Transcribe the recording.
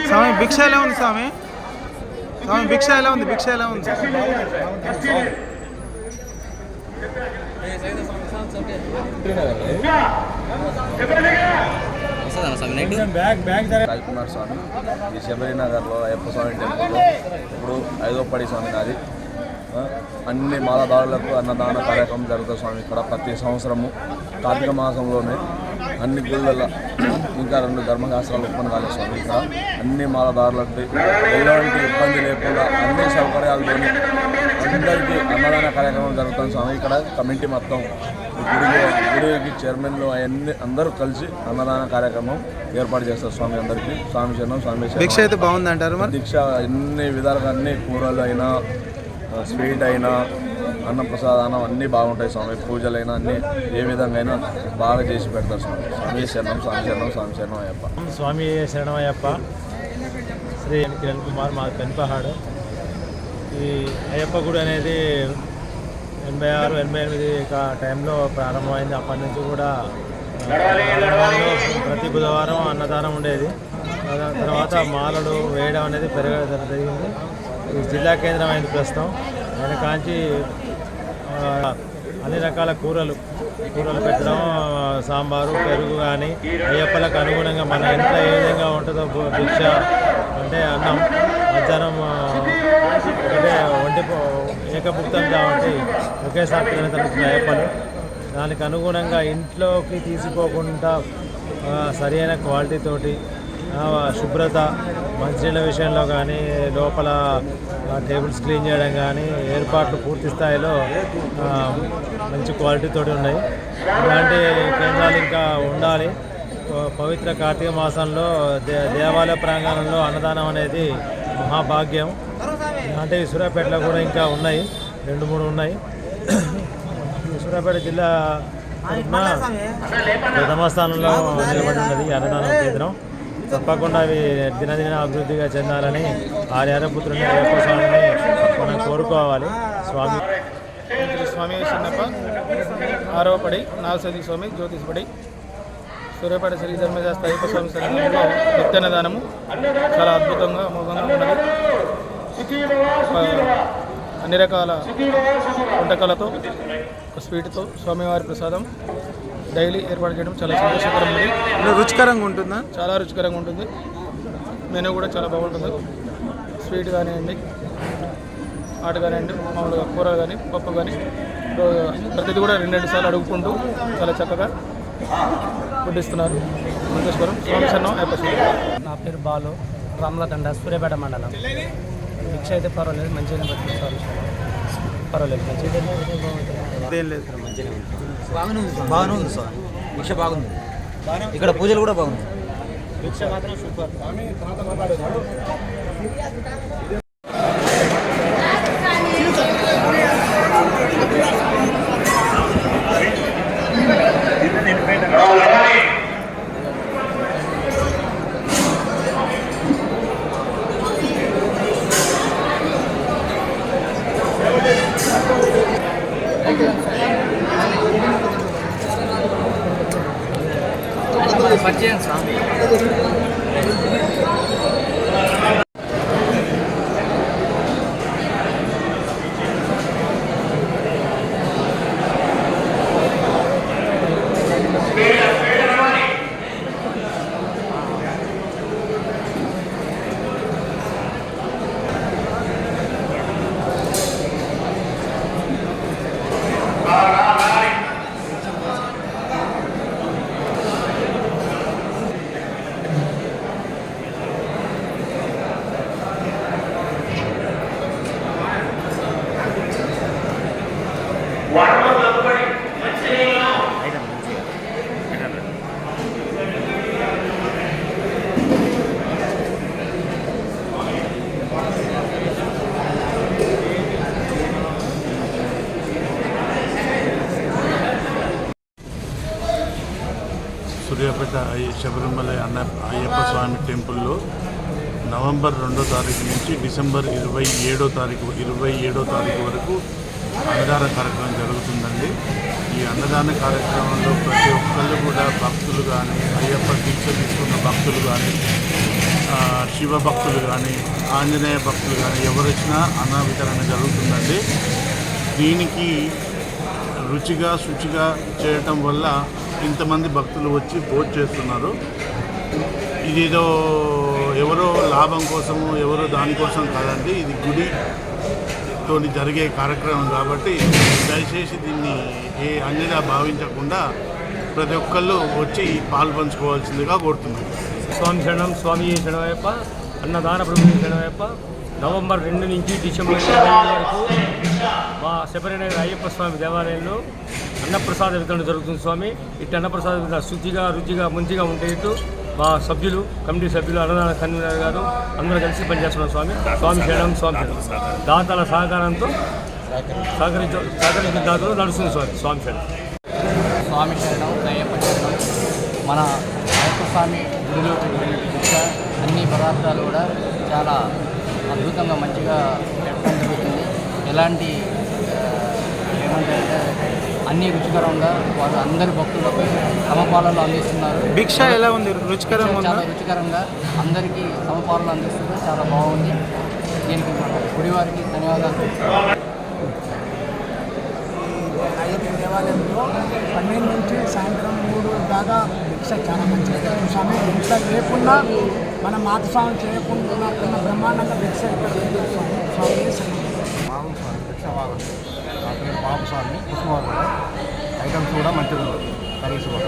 స్వామి భిక్ష ఎలా ఉంది స్వామి? స్వామి భిక్ష ఎలా ఉంది? భిక్ష ఎలా ఉంది? రాజ్కుమార్ స్వామి ఈ శబరినగర్లో అయ్యప్ప స్వామి టెంపుల్లో ఇప్పుడు 5వ పడి స్వామి నాది. అన్ని మాలదారులకు అన్నదాన కార్యక్రమం జరుగుతుంది స్వామి. ఇక్కడ ప్రతి సంవత్సరము కార్తీక మాసంలోనే అన్ని గుళ్ళల్లో ఇంకా 2 ధర్మశాస్త్రాలు ఓపెన్ కాలేదు స్వామి. ఇక్కడ అన్ని మాలదారులకు ఎలాంటి ఇబ్బంది లేకుండా అన్ని సౌకర్యాలతో అందరికీ అన్నదాన కార్యక్రమం జరుగుతుంది స్వామి. ఇక్కడ కమిటీ మొత్తం గుడికి చైర్మన్లు అవన్నీ అందరూ కలిసి అన్నదాన కార్యక్రమం ఏర్పాటు చేస్తారు స్వామి. అందరికీ స్వామి శరణం, స్వామి దీక్ష అయితే బాగుంది అంటారు. దీక్ష అన్ని విధాలుగా అన్ని కూరలు అయినా స్వీట్ అయినా అన్నప్రసాదనం అన్నీ బాగుంటాయి స్వామి. పూజలైనా అన్నీ ఏ విధంగా అయినా బాగా చేసి పెడతారు స్వామి. స్వామి శరణం, స్వామి శరణం, స్వామి శరణం అయ్యప్ప. స్వామి శరణం అయ్యప్ప. శ్రీ కిరణ్ కుమార్, మా పెన్పహాడు. ఈ అయ్యప్ప గుడి అనేది 86, 88 టైంలో ప్రారంభమైంది. అప్పటి నుంచి కూడా ప్రతి బుధవారం అన్నదానం ఉండేది. తర్వాత మాలలు వేయడం అనేది పెరగడం జరిగింది. ఈ జిల్లా కేంద్రం అయింది ప్రస్తుతం. ఆయన కాంచి అన్ని రకాల కూరలు పెట్టడం, సాంబారు, పెరుగు కానీ అయ్యప్పలకు అనుగుణంగా మన ఇంట్లో ఏ విధంగా ఉంటుందో భిక్ష అంటే అన్నం, మధ్యాహ్నం అంటే ఏకభుక్తం కాబట్టి ఒకేసారి తినగలుగుతుంది అయ్యప్పలు. దానికి అనుగుణంగా ఇంట్లోకి తీసిపోకుండా సరైన క్వాలిటీతోటి శుభ్రత, మంచినీళ్ళ విషయంలో కానీ, లోపల టేబుల్స్ క్లీన్ చేయడం కానీ ఏర్పాట్లు పూర్తి స్థాయిలో మంచి క్వాలిటీతో ఉన్నాయి. ఇలాంటి కేంద్రాలు ఇంకా ఉండాలి. పవిత్ర కార్తీక మాసంలో దేవాలయ ప్రాంగణంలో అన్నదానం అనేది మహాభాగ్యం. అంటే సూర్యాపేటలో కూడా ఇంకా ఉన్నాయి, 2-3 ఉన్నాయి. సూర్యాపేట జిల్లా ప్రథమ స్థానంలో నిలబడి ఉన్నది అన్నదాన కేంద్రం. తప్పకుండా అవి దినదిన అభివృద్ధిగా చెందాలని ఆర్యారపుత్రుని అయ్యప్ప స్వామిని మనం కోరుకోవాలి. స్వామి చిన్నప్ప 6వ పడి నాగసతి స్వామి జ్యోతిషపడి సూర్యాపేట శ్రీ ధర్మశాస్త్ర అయ్యప్ప స్వామి సన్నిధిలో నిత్యాన్నదానము చాలా అద్భుతంగా అమోఘంగా ఉన్నది. అన్ని రకాల వంటకాలతో స్వీట్తో స్వామివారి ప్రసాదం డైలీ ఏర్పాటు చేయడం చాలా సంతోషకరం ఉంది. రుచికరంగా ఉంటుందా? చాలా రుచికరంగా ఉంటుంది. మెనూ కూడా చాలా బాగుంటుంది. స్వీట్ కానివ్వండి, ఆట కానివ్వండి, మామూలుగా కూరలు కానీ, పప్పు కానీ ప్రతిదీ కూడా 2 సార్లు అడుగుకుంటూ చాలా చక్కగా వడ్డిస్తున్నారు. సంతోషకరం. స్వామి శరణం అయ్యప్ప స్వామి. నా పేరు బాలు, రామలతండ, సూర్యాపేట మండలం. భిక్ష అయితే పర్వాలేదు, మంచిగానే పడుతుంది. స్వామి పర్వాలేదు, మంచిగా బాగానే ఉంది సార్. భిక్ష బాగుంది. ఇక్కడ పూజలు కూడా బాగుంది. భిక్ష మాత్రం సూపర్. పరిచయం స్వామి. సూర్యాపేట శబరిమల అయ్యప్ప స్వామి టెంపుల్లో నవంబర్ 2వ తారీఖు నుంచి డిసెంబర్ 27వ తారీఖు వరకు అన్నదాన కార్యక్రమం జరుగుతుందండి. ఈ అన్నదాన కార్యక్రమంలో ప్రతి ఒక్కళ్ళు కూడా భక్తులు కానీ అయ్యప్ప దీక్ష తీసుకున్న భక్తులు కానీ శివ భక్తులు కానీ ఆంజనేయ భక్తులు కానీ ఎవరు వచ్చినా అన్న వితరణ జరుగుతుందండి. దీనికి రుచిగా శుచిగా చేయటం వల్ల ఇంతమంది భక్తులు వచ్చి భోజనం చేస్తున్నారు. ఇదేదో ఎవరో లాభం కోసము ఎవరో దానికోసం కాదండి, ఇది గుడితో జరిగే కార్యక్రమం కాబట్టి దయచేసి దీన్ని ఏ అన్నిగా భావించకుండా ప్రతి ఒక్కళ్ళు వచ్చి పాలు పంచుకోవాల్సిందిగా కోరుతున్నాం. స్వామి శరణం, స్వామి శరణమయ్యప్ప, అన్నదాన ప్రభు శరణమయ్యప్ప. నవంబర్ 2 నుంచి డిసెంబర్ 20 వరకు మా శబరినగర్ అయ్యప్ప స్వామి దేవాలయంలో అన్నప్రసాద వితరణ జరుగుతుంది స్వామి. ఇటు అన్నప్రసాద వితరణ శుచిగా రుచిగా మంచిగా ఉండేట్టు మా సభ్యులు, కమిటీ సభ్యులు, అన్నదాన కన్వీనర్ గారు అందరూ కలిసి పనిచేస్తున్నాం స్వామి. స్వామి శరణం, స్వామి శరణం. దాతల సహకారంతో సహకరించిన దాతలు నడుస్తుంది స్వామి. స్వామి శరణం. స్వామి శరణం, అయ్యప్ప శరణం. మన అయ్యప్ప స్వామి గుడిలో పెట్టినటువంటి భిక్ష అన్ని పదార్థాలు కూడా చాలా అద్భుతంగా మంచిగా పెట్టడం జరుగుతుంది. ఎలాంటి ఏమంటారంటే అన్ని రుచికరంగా వారు అందరి భక్తులకు సమపాలనలు అందిస్తున్నారు. భిక్ష ఎలా ఉంది? రుచికరంగా చాలా రుచికరంగా అందరికీ సమపాలనలు అందిస్తున్నారు. చాలా బాగుంది. దీనికి గుడి వారికి ధన్యవాదాలు. అయ్యప్ప దేవాలయంలో 12 నుంచి సాయంత్రం 3 దాకా భిక్ష చాలా మంచిగా స్వామి. ఇంట్లో లేకుండా మన మాతృస్వామి చేయకుండా బ్రహ్మాండంగా భిక్ష ఇక్కడ స్వామి భిక్ష బాగుంది. నా పేరు బాబుస్వామి కుసుమారు. ఐటమ్స్ కూడా మంచిగా ఉంది. కర్రీస్ కూడా